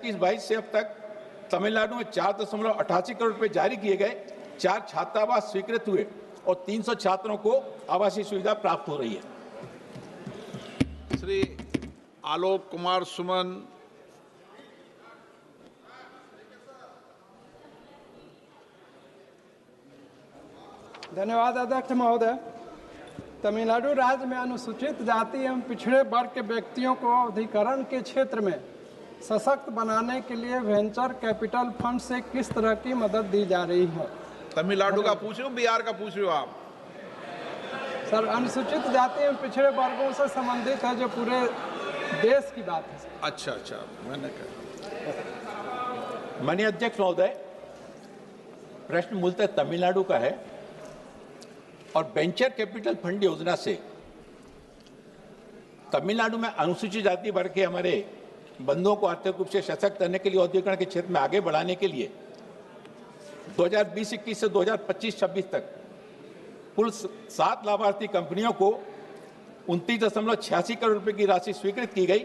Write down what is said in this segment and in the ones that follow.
21-22 से अब तक तमिलनाडु में 4.88 करोड़ रुपए जारी किए गए, 4 छात्रावास स्वीकृत हुए और 300 छात्रों को आवासीय सुविधा प्राप्त हो रही है। श्री आलोक कुमार सुमन। धन्यवाद अध्यक्ष महोदय। तमिलनाडु राज्य में अनुसूचित जाति एवं पिछड़े वर्ग के व्यक्तियों को अधिकरण के क्षेत्र में सशक्त बनाने के लिए वेंचर कैपिटल फंड से किस तरह की मदद दी जा रही है? तमिलनाडु का पूछ रहे हो, बिहार का पूछ रहे हो आप? सर, अनुसूचित जाति एवं पिछड़े वर्गों से संबंधित है, जो पूरे देश की बात है। अच्छा, मैंने कहा। माननीय अध्यक्ष महोदय, प्रश्न मूलतः तमिलनाडु का है और वेंचर कैपिटल फंड योजना से तमिलनाडु में अनुसूचित जाति वर्ग के हमारे बंधुओं को आर्थिक रूप से सशक्त करने के लिए औद्योगिकरण के क्षेत्र में आगे बढ़ाने के लिए 2020-21 से 2025-26 तक कुल 7 लाभार्थी कंपनियों को 29.86 करोड़ रुपए की राशि स्वीकृत की गई,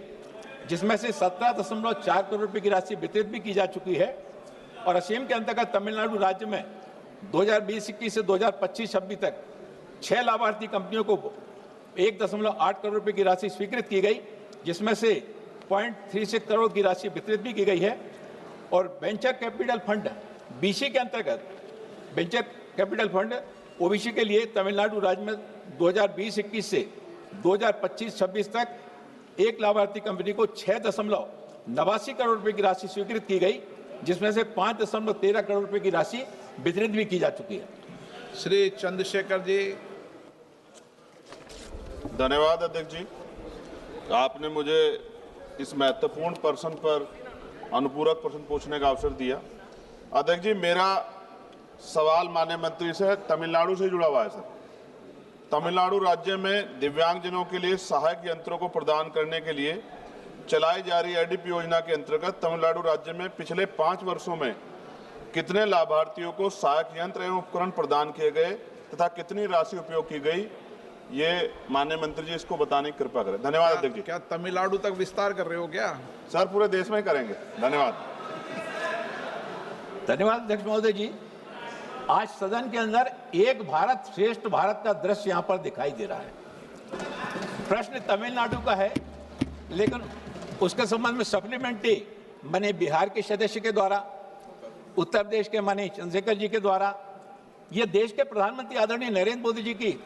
जिसमें से 17.4 करोड़ रुपए की राशि वितरित भी की जा चुकी है। और असीम के अंतर्गत तमिलनाडु राज्य में 2020-21 से 2025-26 तक 6 लाभार्थी कंपनियों को 1.8 करोड़ रुपए की राशि स्वीकृत की गई, जिसमें से 0.36 करोड़ की राशि वितरित भी की गई है। और वेंचर कैपिटल फंड बीसी के अंतर्गत वेंचर कैपिटल फंड ओबीसी के लिए तमिलनाडु राज्य में 2020-21 से 2025-26 तक एक लाभार्थी कंपनी को 6.89 करोड़ रुपए की राशि स्वीकृत की गई, जिसमें से 5.13 करोड़ रुपए की राशि वितरित भी की जा चुकी है। श्री चंद्रशेखर जी। धन्यवाद अध्यक्ष जी, आपने मुझे इस महत्वपूर्ण प्रश्न पर अनुपूरक प्रश्न पूछने का अवसर दिया। अध्यक्ष जी, मेरा सवाल माननीय मंत्री से तमिलनाडु से जुड़ा हुआ है। सर, तमिलनाडु राज्य में दिव्यांगजनों के लिए सहायक यंत्रों को प्रदान करने के लिए चलाई जा रही एडीपी योजना के अंतर्गत तमिलनाडु राज्य में पिछले 5 वर्षों में कितने लाभार्थियों को सहायक यंत्र एवं उपकरण प्रदान किए गए तथा कितनी राशि उपयोग की गई, ये माननीय मंत्री जी इसको बताने की कृपा करें। धन्यवाद अध्यक्ष जी। क्या तमिलनाडु तक विस्तार कर रहे हो क्या? सर, पूरे देश में करेंगे। धन्यवाद। धन्यवाद अध्यक्ष महोदय जी। आज सदन के अंदर एक भारत श्रेष्ठ भारत का दृश्य यहाँ पर दिखाई दे रहा है। प्रश्न तमिलनाडु का है, लेकिन उसके संबंध में सप्लीमेंट्री माने बिहार के सदस्य के द्वारा, उत्तर प्रदेश के माने चंद्रशेखर जी के द्वारा, ये देश के प्रधानमंत्री आदरणीय नरेंद्र मोदी जी की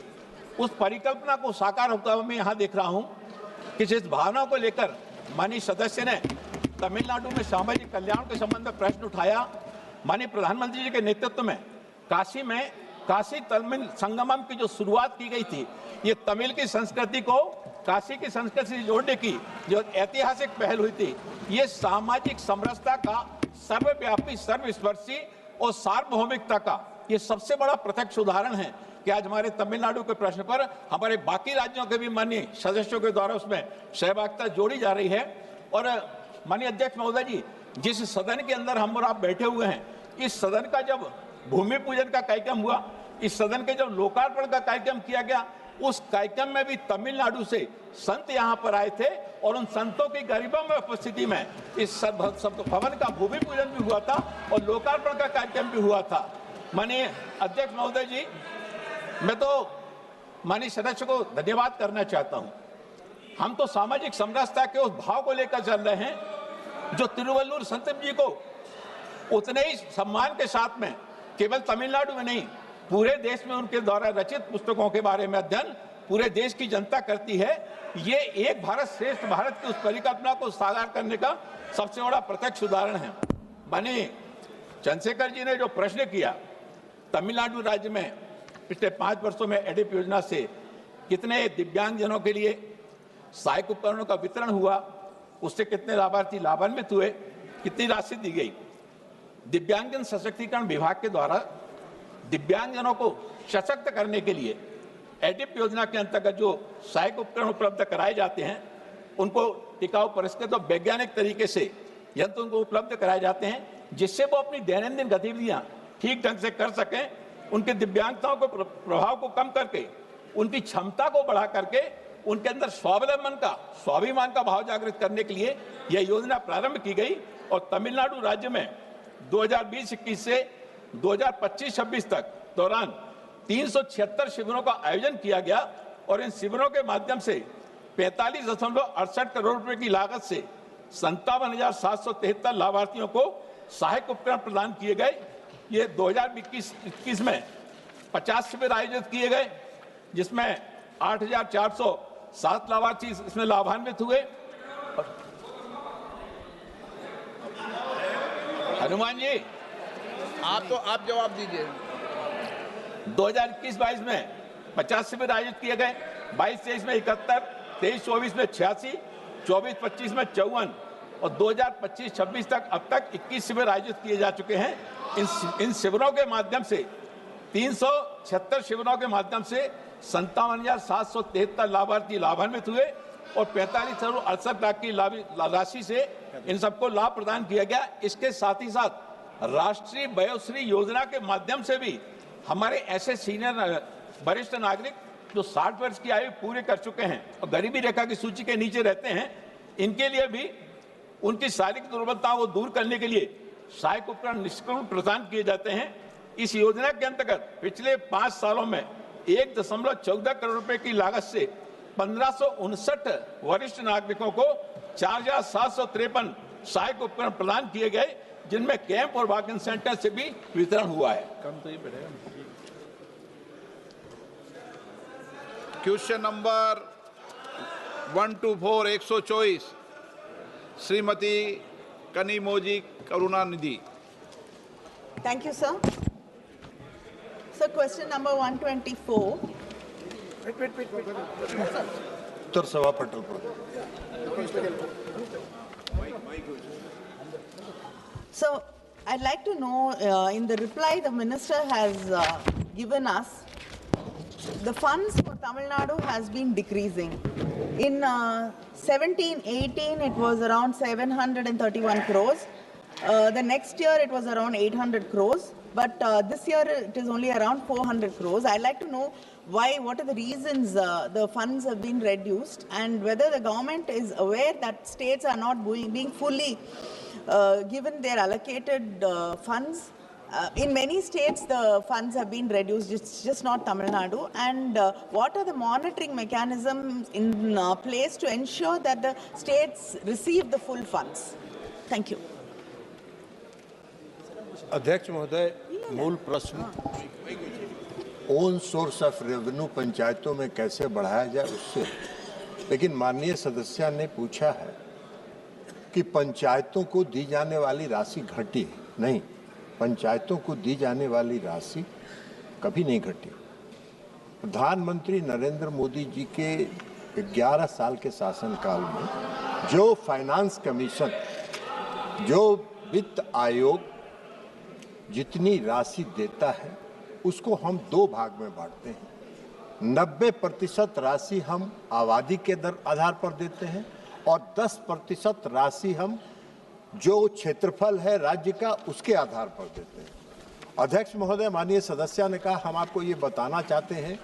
उस परिकल्पना को साकार होता हुआ मैं यहाँ देख रहा हूँ कि जिस भावना को लेकर माननीय सदस्य ने तमिलनाडु में सामाजिक कल्याण के संबंध में प्रश्न उठाया, माननीय प्रधानमंत्री जी के नेतृत्व में काशी तमिल संगमम की जो शुरुआत की गई थी, ये तमिल की संस्कृति को काशी की संस्कृति से जोड़ने की जो ऐतिहासिक पहल हुई थी, ये सामाजिक समरसता का सर्वव्यापी, सर्वस्पर्शी और सार्वभौमिकता का ये सबसे बड़ा प्रत्यक्ष उदाहरण है कि आज हमारे तमिलनाडु के प्रश्न पर हमारे बाकी राज्यों के भी माननीय सदस्यों के द्वारा उसमें सहभागिता जोड़ी जा रही है। और माननीय अध्यक्ष महोदय जी, जिस सदन के अंदर हम और आप बैठे हुए हैं, इस सदन का जब भूमि पूजन का कार्यक्रम हुआ, इस सदन के जब लोकार्पण का कार्यक्रम किया गया, उस कार्यक्रम में भी तमिलनाडु से संत यहाँ पर आए थे और उन संतों की गरिमा में उपस्थिति में इस भवन का भूमि पूजन भी हुआ था और लोकार्पण का कार्यक्रम भी हुआ था। माननीय अध्यक्ष महोदय जी, मैं तो माननीय सदस्य को धन्यवाद करना चाहता हूँ। हम तो सामाजिक समरसता के उस भाव को लेकर चल रहे हैं जो तिरुवल्लुवर संत जी को उतने ही सम्मान के साथ में केवल तमिलनाडु में नहीं, पूरे देश में उनके द्वारा रचित पुस्तकों के बारे में अध्ययन पूरे देश की जनता करती है। ये एक भारत श्रेष्ठ भारत की उस परिकल्पना को साकार करने का सबसे बड़ा प्रत्यक्ष उदाहरण है। माननीय चंद्रशेखर जी ने जो प्रश्न किया, तमिलनाडु राज्य में पिछले 5 वर्षों में एडीपी योजना से कितने दिव्यांगजनों के लिए सहायक उपकरणों का वितरण हुआ, उससे कितने लाभार्थी लाभान्वित हुए, कितनी राशि दी गई। दिव्यांगजन सशक्तिकरण विभाग के द्वारा दिव्यांगजनों को सशक्त करने के लिए एडीपी योजना के अंतर्गत जो सहायक उपकरण उपलब्ध कराए जाते हैं, उनको टिकाऊ, परिष्कृत और वैज्ञानिक तरीके से यंत्र उनको उपलब्ध कराए जाते हैं, जिससे वो अपनी दैनंदिन गतिविधियां ठीक ढंग से कर सकें। उनके दिव्यांगताओं को प्रभाव को कम करके, उनकी क्षमता को बढ़ा करके उनके अंदर स्वावलंबन का, स्वाभिमान का भाव जागृत करने के लिए यह योजना प्रारंभ की गई और तमिलनाडु राज्य में 2020-21 से 2025-26 तक दौरान 376 शिविरों का आयोजन किया गया और इन शिविरों के माध्यम से 45.68 करोड़ रुपए की लागत से 57,773 लाभार्थियों को सहायक उपकरण प्रदान किए गए। ये 2021 में 50 शिविर आयोजित किए गए, जिसमें 8,407 लाभार्थी इसमें लाभान्वित हुए। हनुमान जी, आप जवाब दीजिए। 2021-22 में 50 शिविर आयोजित किए गए, 22-23 में 71, 23-24 में 86, 24-25 में 54 और 2025-26 तक अब तक 21 शिविर आयोजित किए जा चुके हैं। इन शिविरों के माध्यम से 376 शिविरों के माध्यम से 57,773 लाभार्थी लाभान्वित हुए और 45,68 लाख की राशि से इन सबको लाभ प्रदान किया गया। इसके साथ ही साथ राष्ट्रीय वयोश्री योजना के माध्यम से भी हमारे ऐसे सीनियर वरिष्ठ नागरिक जो 60 वर्ष की आयु पूरी कर चुके हैं और गरीबी रेखा की सूची के नीचे रहते हैं, इनके लिए भी उनकी शारीरिक दुर्बलताओं को दूर करने के लिए सहायक उपकरण निःशुल्क प्रदान किए जाते हैं। इस योजना के अंतर्गत पिछले 5 सालों में 1.14 करोड़ रुपए की लागत से 1559 वरिष्ठ नागरिकों को 4,753 सहायक उपकरण प्रदान किए गए, जिनमें कैंप और वॉक इन सेंटर से भी वितरण हुआ है। Question number 124 124 Shrimati Kanimozhi Karunanidhi. Thank you, sir. So, question number 124. उत्तर सभा पटल पर। So, I'd like to know, in the reply the minister has given us, the funds for Tamil Nadu has been decreasing. In 17-18, it was around 731 crores. The next year, it was around 800 crores. But this year, it is only around 400 crores. I'd like to know why, what are the reasons the funds have been reduced, and whether the government is aware that states are not being fully given their allocated funds. In many states, the funds have been reduced, it's just not Tamil Nadu. And what are the monitoring mechanisms in place to ensure that the states receive the full funds? Thank you. अध्यक्ष महोदय, मूल प्रश्न own source of revenue पंचायतों में कैसे बढ़ाया जाए उससे, लेकिन माननीय सदस्य ने पूछा है कि पंचायतों को दी जाने वाली राशि घटी नहीं। पंचायतों को दी जाने वाली राशि कभी नहीं घटी। प्रधानमंत्री नरेंद्र मोदी जी के 11 साल के शासनकाल में जो फाइनेंस कमीशन, जो वित्त आयोग जितनी राशि देता है उसको हम 2 भाग में बांटते हैं। 90% राशि हम आबादी के आधार पर देते हैं और 10% राशि हम जो क्षेत्रफल है राज्य का उसके आधार पर देते हैं। अध्यक्ष महोदय, माननीय सदस्य ने कहा, हम आपको ये बताना चाहते हैं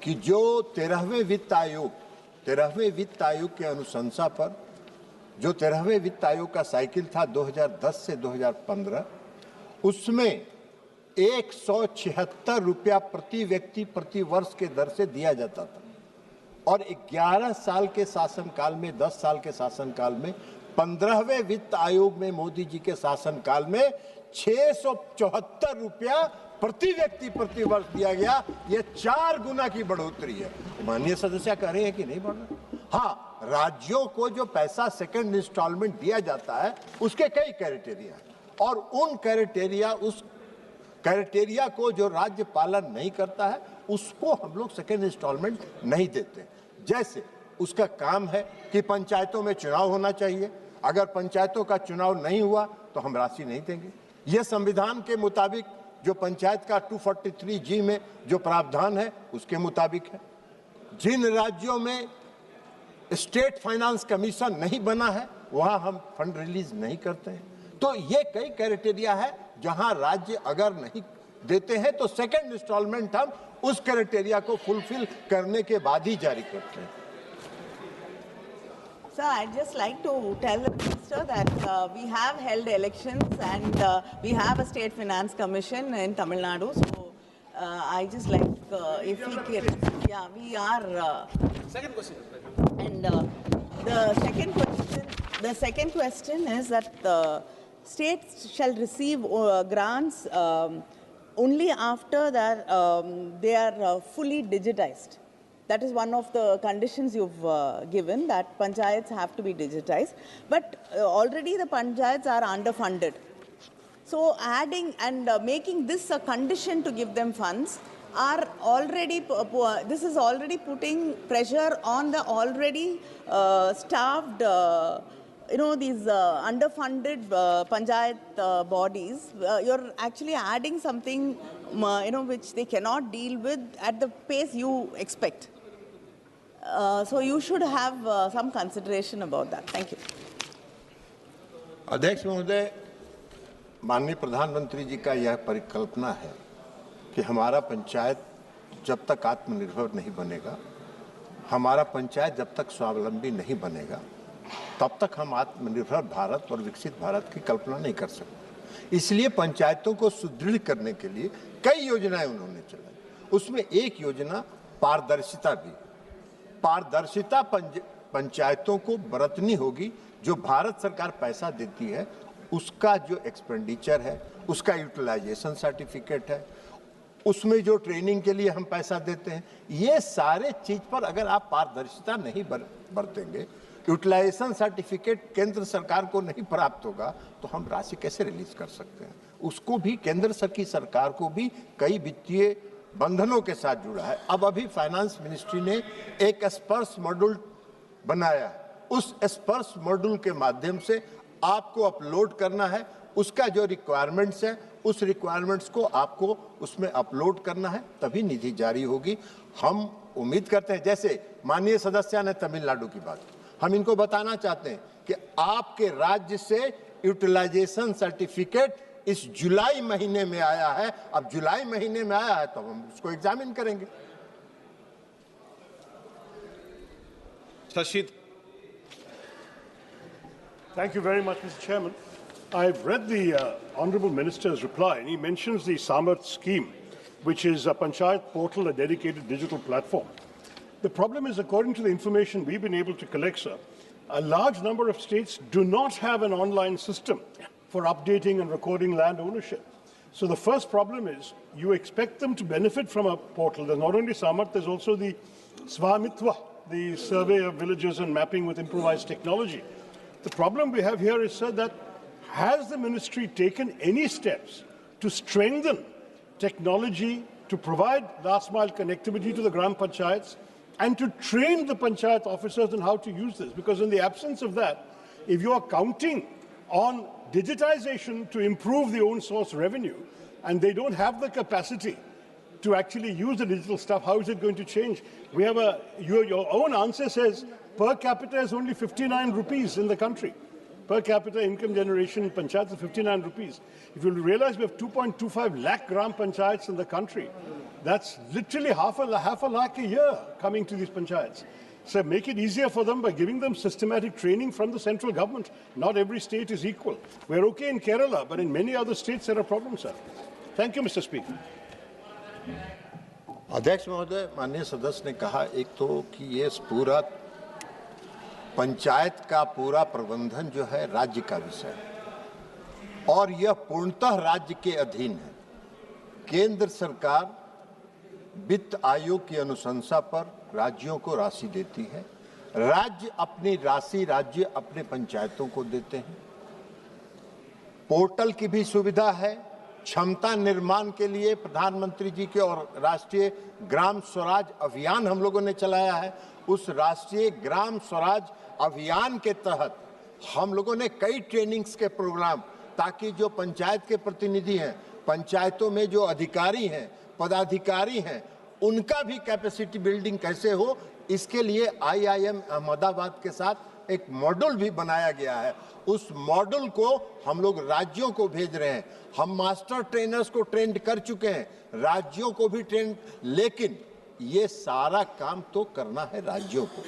कि जो 13वें वित्त आयोग के अनुशंसा पर जो 13वें वित्त आयोग का साइकिल था 2010 से 2015, उसमें 176 रुपया प्रति व्यक्ति प्रति वर्ष के दर से दिया जाता था और 11 साल के शासनकाल में, 10 साल के शासनकाल में, 15वें वित्त आयोग में मोदी जी के शासनकाल में 674 रुपया प्रति व्यक्ति प्रति वर्ष दिया गया। यह 4 गुना की बढ़ोतरी है। माननीय सदस्य कह रहे हैं कि नहीं बढ़ रहा? हाँ, राज्यों को जो पैसा सेकंड इंस्टॉलमेंट दिया जाता है उसके कई क्राइटेरिया हैं और उन क्राइटेरिया को जो राज्य पालन नहीं करता है उसको हम लोग सेकेंड इंस्टॉलमेंट नहीं देते। जैसे उसका काम है कि पंचायतों में चुनाव होना चाहिए, अगर पंचायतों का चुनाव नहीं हुआ तो हम राशि नहीं देंगे। यह संविधान के मुताबिक जो पंचायत का 243G में जो प्रावधान है उसके मुताबिक है। जिन राज्यों में स्टेट फाइनेंस कमीशन नहीं बना है वहां हम फंड रिलीज नहीं करते हैं। तो ये कई क्राइटेरिया है, जहां राज्य अगर नहीं देते हैं तो सेकंड इंस्टॉलमेंट हम उस क्राइटेरिया को फुलफिल करने के बाद ही जारी करते हैं। Sir, I'd just like to tell the Minister that we have held elections and we have a state finance commission in Tamil Nadu. So I just like if we can, yeah, we are. Second question. And the second question is that the states shall receive grants only after that they are fully digitized. That is one of the conditions you've given, that panchayats have to be digitized. But already the panchayats are underfunded. So adding and making this a condition to give them funds are already, this is already putting pressure on the already starved, these underfunded panchayat bodies. You're actually adding something, which they cannot deal with at the pace you expect. So you should have some consideration about that. Thank you. अध्यक्ष महोदय, माननीय प्रधानमंत्री जी का यह परिकल्पना है कि हमारा पंचायत जब तक आत्मनिर्भर नहीं बनेगा, हमारा पंचायत जब तक स्वावलंबी नहीं बनेगा, तब तक हम आत्मनिर्भर भारत और विकसित भारत की कल्पना नहीं कर सकते। इसलिए पंचायतों को सुदृढ़ करने के लिए कई योजनाएं उन्होंने चलाई। उसमें एक योजना पारदर्शिता भी। पारदर्शिता पंचायतों को बरतनी होगी। जो भारत सरकार पैसा देती है उसका जो एक्सपेंडिचर है, उसका यूटिलाइजेशन सर्टिफिकेट है, उसमें जो ट्रेनिंग के लिए हम पैसा देते हैं, ये सारे चीज पर अगर आप पारदर्शिता नहीं बरतेंगे, यूटिलाइजेशन सर्टिफिकेट केंद्र सरकार को नहीं प्राप्त होगा, तो हम राशि कैसे रिलीज कर सकते हैं। उसको भी केंद्र की सरकार को भी कई वित्तीय बंधनों के साथ जुड़ा है। अब अभी फाइनेंस मिनिस्ट्री ने एक स्पर्श मॉड्यूल बनाया। उस स्पर्श मॉड्यूल के माध्यम से आपको अपलोड करना है, उसका जो रिक्वायरमेंट्स है उस रिक्वायरमेंट्स को आपको उसमें अपलोड करना है, तभी निधि जारी होगी। हम उम्मीद करते हैं, जैसे माननीय सदस्य ने तमिलनाडु की बात, हम इनको बताना चाहते हैं कि आपके राज्य से यूटिलाइजेशन सर्टिफिकेट इस जुलाई महीने में आया है। अब जुलाई महीने में आया है तो हम उसको एग्जामिन करेंगे। Shashi, Thank you very much, Mr. Chairman. I've read the Honourable Minister's reply, and he mentions the Samarth scheme, which is a Panchayat portal, a dedicated digital platform. The problem is, according to the information we've been able to collect, sir, a large number of states do not have an online system for updating and recording land ownership. So the first problem is, you expect them to benefit from a portal. There's not only Samarth, there's also the Swamitwa, the survey of villages and mapping with improvised technology. The problem we have here is, sir, that has the ministry taken any steps to strengthen technology, to provide last-mile connectivity to the Gram Panchayats, and to train the Panchayat officers on how to use this? Because in the absence of that, if you are counting on digitization to improve the own source revenue, and they don't have the capacity to actually use the digital stuff, how is it going to change? We have your own answer says per capita is only 59 rupees in the country. Per capita income generation in panchayats is 59 rupees. If you realize we have 2.25 lakh gram panchayats in the country, that's literally half a lakh a year coming to these panchayats. So make it easier for them by giving them systematic training from the central government. Not every state is equal. We're okay in Kerala, but in many other states there are problems, sir. Thank you, Mr. Speaker. अध्यक्ष महोदय, माननीय सदस्य ने कहा एक तो कि ये पूरा पंचायत का पूरा प्रबंधन जो है राज्य का विषय और यह पूर्णतः राज्य के अधीन है। केंद्र सरकार वित्त आयोग की अनुशंसा पर राज्यों को राशि देती है, राज्य अपनी राशि राज्य अपने पंचायतों को देते हैं। पोर्टल की भी सुविधा है। क्षमता निर्माण के लिए प्रधानमंत्री जी के और राष्ट्रीय ग्राम स्वराज अभियान हम लोगों ने चलाया है। उस राष्ट्रीय ग्राम स्वराज अभियान के तहत हम लोगों ने कई ट्रेनिंग्स के प्रोग्राम, ताकि जो पंचायत के प्रतिनिधि हैं, पंचायतों में जो अधिकारी हैं, पदाधिकारी हैं, उनका भी कैपेसिटी बिल्डिंग कैसे हो, इसके लिए IIM अहमदाबाद के साथ एक मॉड्यूल भी बनाया गया है। उस मॉड्यूल को हम लोग राज्यों को भेज रहे हैं। हम मास्टर ट्रेनर्स को ट्रेंड कर चुके हैं, राज्यों को भी ट्रेंड, लेकिन ये सारा काम तो करना है राज्यों को।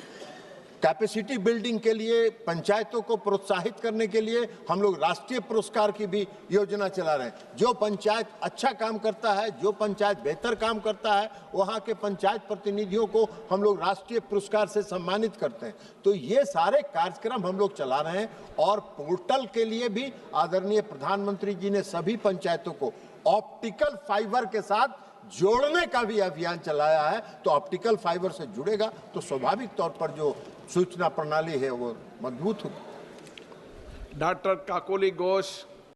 कैपेसिटी बिल्डिंग के लिए, पंचायतों को प्रोत्साहित करने के लिए हम लोग राष्ट्रीय पुरस्कार की भी योजना चला रहे हैं। जो पंचायत अच्छा काम करता है, जो पंचायत बेहतर काम करता है, वहाँ के पंचायत प्रतिनिधियों को हम लोग राष्ट्रीय पुरस्कार से सम्मानित करते हैं। तो ये सारे कार्यक्रम हम लोग चला रहे हैं। और पोर्टल के लिए भी आदरणीय प्रधानमंत्री जी ने सभी पंचायतों को ऑप्टिकल फाइबर के साथ जोड़ने का भी अभियान चलाया है। तो ऑप्टिकल फाइबर से जुड़ेगा तो स्वाभाविक तौर पर जो सूचना प्रणाली है वो मजबूत होगी। डॉक्टर काकोली घोष।